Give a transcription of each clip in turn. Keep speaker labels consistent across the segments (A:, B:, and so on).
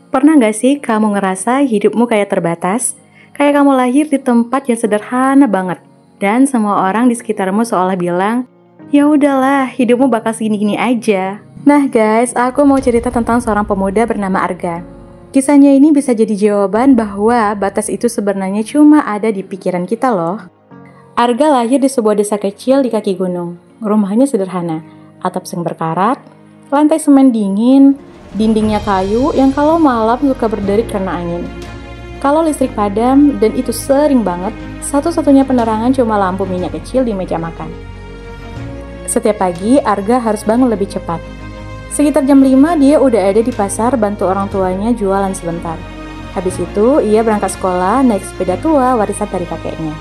A: Pernah nggak sih kamu ngerasa hidupmu kayak terbatas? Kayak kamu lahir di tempat yang sederhana banget. Dan semua orang di sekitarmu seolah bilang, ya udahlah, hidupmu bakal segini-gini aja. Nah guys, aku mau cerita tentang seorang pemuda bernama Arga. Kisahnya ini bisa jadi jawaban bahwa batas itu sebenarnya cuma ada di pikiran kita loh. Arga lahir di sebuah desa kecil di kaki gunung. Rumahnya sederhana, atap seng berkarat, lantai semen dingin, dindingnya kayu yang kalau malam suka berderik karena angin. Kalau listrik padam, dan itu sering banget, satu-satunya penerangan cuma lampu minyak kecil di meja makan. Setiap pagi, Arga harus bangun lebih cepat. Sekitar jam 5 dia udah ada di pasar bantu orang tuanya jualan sebentar. Habis itu, ia berangkat sekolah naik sepeda tua warisan dari kakeknya.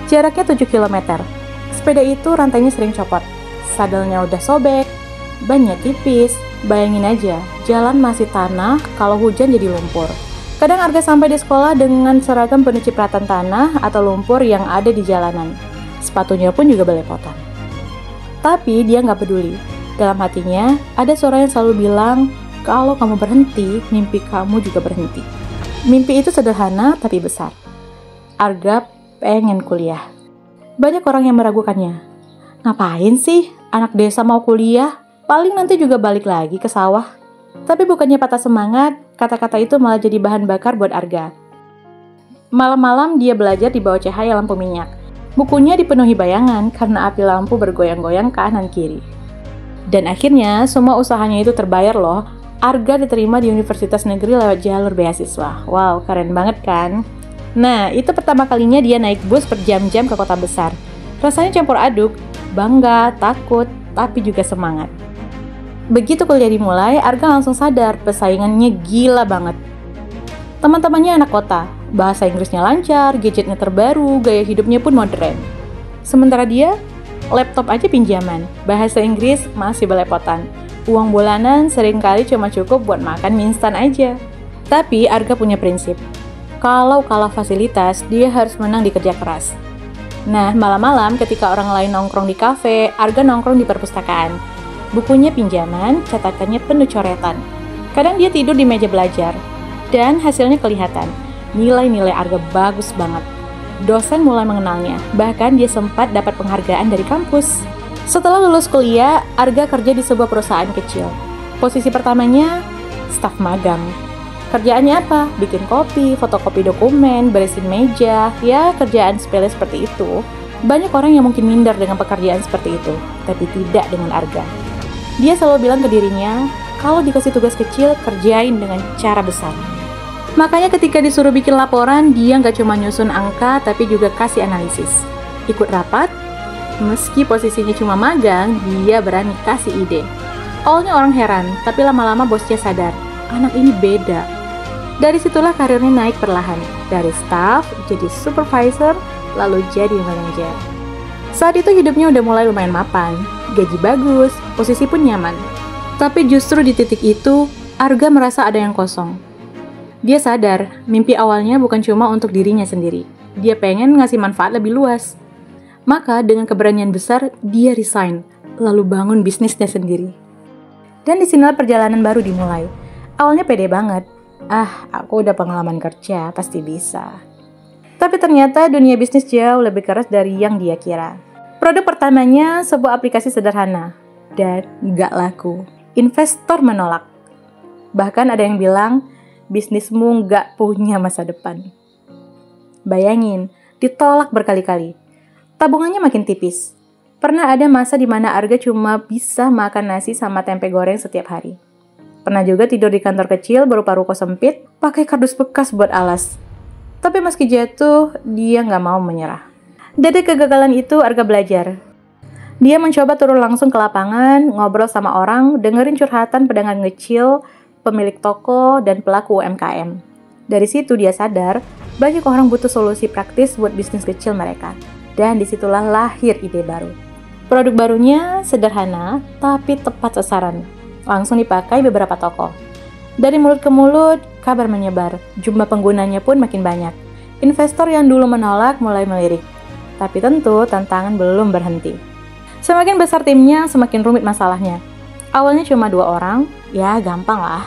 A: Jaraknya 7 km. Sepeda itu rantainya sering copot. Sadelnya udah sobek, bannya tipis. Bayangin aja, jalan masih tanah, kalau hujan jadi lumpur. Kadang Arga sampai di sekolah dengan seragam penuh cipratan tanah atau lumpur yang ada di jalanan. Sepatunya pun juga belepotan. Tapi dia nggak peduli. Dalam hatinya, ada suara yang selalu bilang, kalau kamu berhenti, mimpi kamu juga berhenti. Mimpi itu sederhana tapi besar. Arga pengen kuliah. Banyak orang yang meragukannya. Ngapain sih anak desa mau kuliah? Paling nanti juga balik lagi ke sawah. Tapi bukannya patah semangat, kata-kata itu malah jadi bahan bakar buat Arga. Malam-malam dia belajar di bawah cahaya lampu minyak. Bukunya dipenuhi bayangan karena api lampu bergoyang-goyang kanan kiri. Dan akhirnya semua usahanya itu terbayar loh. Arga diterima di universitas negeri lewat jalur beasiswa. Wow, keren banget kan? Nah, itu pertama kalinya dia naik bus berjam-jam ke kota besar. Rasanya campur aduk, bangga, takut, tapi juga semangat. Begitu kuliah dimulai, Arga langsung sadar persaingannya gila banget. Teman-temannya anak kota, bahasa Inggrisnya lancar, gadgetnya terbaru, gaya hidupnya pun modern. Sementara dia, laptop aja pinjaman, bahasa Inggris masih belepotan. Uang bulanan seringkali cuma cukup buat makan mie instan aja. Tapi Arga punya prinsip. Kalau kalah fasilitas, dia harus menang di kerja keras. Nah, malam-malam ketika orang lain nongkrong di kafe, Arga nongkrong di perpustakaan. Bukunya pinjaman, catatannya penuh coretan. Kadang dia tidur di meja belajar. Dan hasilnya kelihatan. Nilai-nilai Arga bagus banget. Dosen mulai mengenalnya, bahkan dia sempat dapat penghargaan dari kampus. Setelah lulus kuliah, Arga kerja di sebuah perusahaan kecil. Posisi pertamanya, staf magang. Kerjaannya apa? Bikin kopi, fotokopi dokumen, beresin meja, ya kerjaan sepele seperti itu. Banyak orang yang mungkin minder dengan pekerjaan seperti itu, tapi tidak dengan Arga. Dia selalu bilang ke dirinya, kalau dikasih tugas kecil, kerjain dengan cara besar. Makanya ketika disuruh bikin laporan, dia nggak cuma nyusun angka, tapi juga kasih analisis. Ikut rapat, meski posisinya cuma magang, dia berani kasih ide. Awalnya orang heran, tapi lama-lama bosnya sadar, anak ini beda. Dari situlah karirnya naik perlahan, dari staff jadi supervisor, lalu jadi manajer. Saat itu hidupnya udah mulai lumayan mapan, gaji bagus, posisi pun nyaman. Tapi justru di titik itu, Arga merasa ada yang kosong. Dia sadar, mimpi awalnya bukan cuma untuk dirinya sendiri. Dia pengen ngasih manfaat lebih luas. Maka dengan keberanian besar, dia resign, lalu bangun bisnisnya sendiri. Dan disinilah perjalanan baru dimulai. Awalnya pede banget. Aku udah pengalaman kerja, pasti bisa. Tapi ternyata dunia bisnis jauh lebih keras dari yang dia kira. Produk pertamanya sebuah aplikasi sederhana dan nggak laku. Investor menolak. Bahkan ada yang bilang, bisnismu nggak punya masa depan. Bayangin, ditolak berkali-kali. Tabungannya makin tipis. Pernah ada masa di mana Arga cuma bisa makan nasi sama tempe goreng setiap hari. Pernah juga tidur di kantor kecil berupa ruko sempit, pakai kardus bekas buat alas. Tapi meski jatuh, dia nggak mau menyerah. Dari kegagalan itu, Arga belajar. Dia mencoba turun langsung ke lapangan, ngobrol sama orang, dengerin curhatan pedagang kecil, pemilik toko, dan pelaku UMKM. Dari situ dia sadar, banyak orang butuh solusi praktis buat bisnis kecil mereka. Dan disitulah lahir ide baru. Produk barunya sederhana, tapi tepat sasaran. Langsung dipakai beberapa toko. Dari mulut ke mulut, kabar menyebar. Jumlah penggunanya pun makin banyak. Investor yang dulu menolak mulai melirik. Tapi tentu tantangan belum berhenti. Semakin besar timnya, semakin rumit masalahnya. Awalnya cuma 2 orang, ya gampang lah.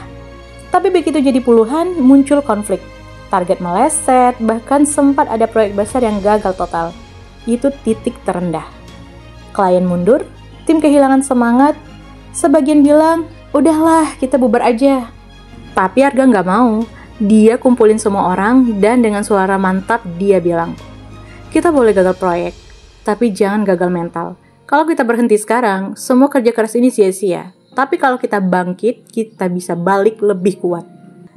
A: Tapi begitu jadi puluhan, muncul konflik. Target meleset, bahkan sempat ada proyek besar yang gagal total. Itu titik terendah. Klien mundur, tim kehilangan semangat. Sebagian bilang, udahlah kita bubar aja. Tapi Arga nggak mau. Dia kumpulin semua orang dan dengan suara mantap dia bilang, kita boleh gagal proyek, tapi jangan gagal mental. Kalau kita berhenti sekarang, semua kerja keras ini sia-sia. Tapi kalau kita bangkit, kita bisa balik lebih kuat.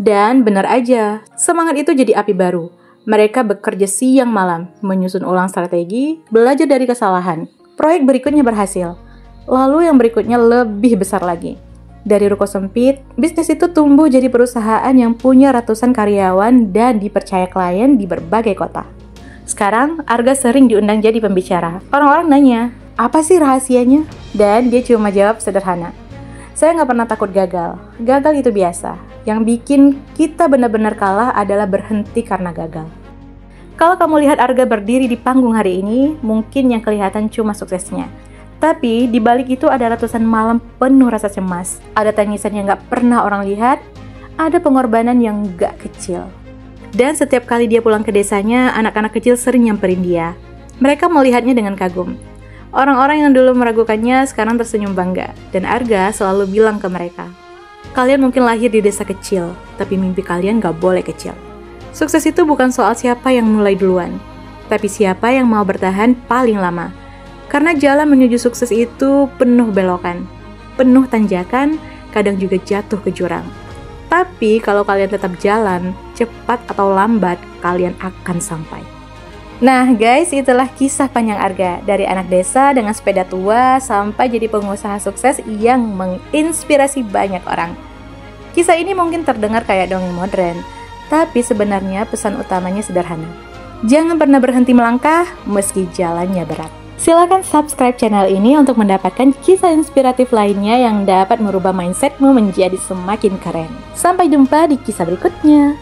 A: Dan benar aja, semangat itu jadi api baru. Mereka bekerja siang malam, menyusun ulang strategi, belajar dari kesalahan. Proyek berikutnya berhasil. Lalu yang berikutnya lebih besar lagi. Dari ruko sempit, bisnis itu tumbuh jadi perusahaan yang punya ratusan karyawan dan dipercaya klien di berbagai kota. Sekarang, Arga sering diundang jadi pembicara. Orang-orang nanya, apa sih rahasianya? Dan dia cuma jawab sederhana. Saya nggak pernah takut gagal. Gagal itu biasa. Yang bikin kita benar-benar kalah adalah berhenti karena gagal. Kalau kamu lihat Arga berdiri di panggung hari ini, mungkin yang kelihatan cuma suksesnya. Tapi di balik itu ada ratusan malam penuh rasa cemas. Ada tangisan yang nggak pernah orang lihat. Ada pengorbanan yang nggak kecil. Dan setiap kali dia pulang ke desanya, anak-anak kecil sering nyamperin dia. Mereka melihatnya dengan kagum. Orang-orang yang dulu meragukannya sekarang tersenyum bangga, dan Arga selalu bilang ke mereka, kalian mungkin lahir di desa kecil, tapi mimpi kalian gak boleh kecil. Sukses itu bukan soal siapa yang mulai duluan, tapi siapa yang mau bertahan paling lama. Karena jalan menuju sukses itu penuh belokan, penuh tanjakan, kadang juga jatuh ke jurang. Tapi kalau kalian tetap jalan, cepat atau lambat, kalian akan sampai. Nah guys, itulah kisah panjang Arga. Dari anak desa dengan sepeda tua sampai jadi pengusaha sukses yang menginspirasi banyak orang. Kisah ini mungkin terdengar kayak dongeng modern, tapi sebenarnya pesan utamanya sederhana. Jangan pernah berhenti melangkah meski jalannya berat. Silakan subscribe channel ini untuk mendapatkan kisah inspiratif lainnya yang dapat merubah mindsetmu menjadi semakin keren. Sampai jumpa di kisah berikutnya.